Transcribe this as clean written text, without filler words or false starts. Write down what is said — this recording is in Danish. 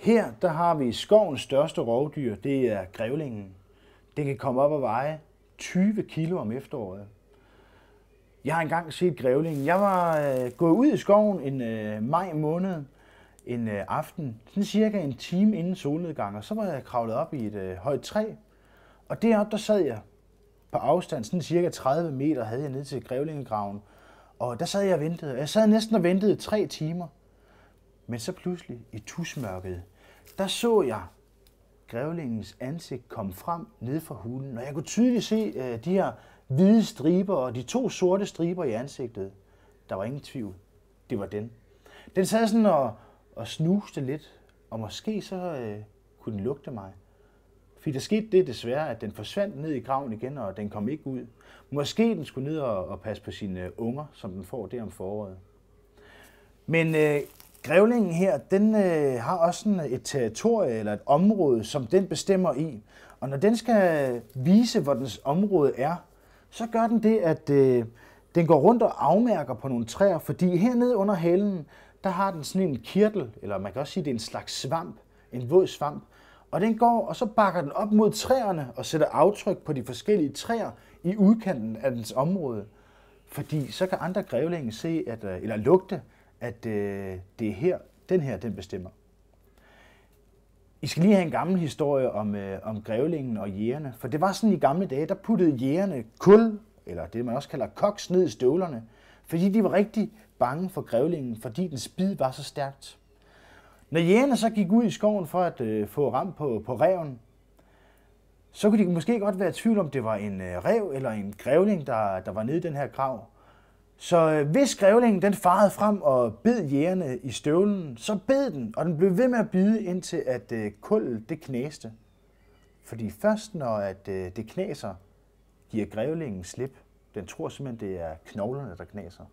Her der har vi skovens største rovdyr, det er grævlingen. Den kan komme op og veje 20 kilo om efteråret. Jeg har engang set grævlingen. Jeg var gået ud i skoven en maj måned en aften, sådan cirka en time inden solnedgang, og så var jeg kravlet op i et højt træ. Og deroppe der sad jeg på afstand, sådan cirka 30 meter havde jeg ned til grævlingegraven. Og der sad jeg og ventede. Jeg sad næsten og ventede 3 timer. Men så pludselig i tusmørket, der så jeg grævlingens ansigt komme frem ned fra hulen. Og jeg kunne tydeligt se de her hvide striber og de 2 sorte striber i ansigtet. Der var ingen tvivl. Det var den. Den sad sådan og snuste lidt, og måske så kunne den lugte mig. Fordi der skete det desværre, at den forsvandt ned i graven igen, og den kom ikke ud. Måske den skulle ned og passe på sine unger, som den får der om foråret. Men grævlingen her, den har også sådan et territorie eller et område, som den bestemmer i. Og når den skal vise, hvor dens område er, så gør den det, at den går rundt og afmærker på nogle træer, fordi hernede under halen, der har den sådan en kirtel, eller man kan også sige, det er en slags svamp, en våd svamp. Og den går, og så bakker den op mod træerne og sætter aftryk på de forskellige træer i udkanten af dens område. Fordi så kan andre grævlinge se, eller lugte, at det er her, den bestemmer. I skal lige have en gammel historie om grævlingen og jægerne. For det var sådan i gamle dage, der puttede jægerne kul, eller det man også kalder koks, ned i støvlerne. Fordi de var rigtig bange for grævlingen, fordi den spid var så stærkt. Når jægerne så gik ud i skoven for at få ram på ræven, så kunne de måske godt være i tvivl om, det var en ræv eller en grævling, der var nede i den her grav. Så hvis grævlingen den farede frem og bed jægerne i støvlen, så bed den, og den blev ved med at bide indtil at kullet det knæste. Fordi først når det knæser, giver grævlingen slip. Den tror simpelthen, det er knoglerne, der knæser.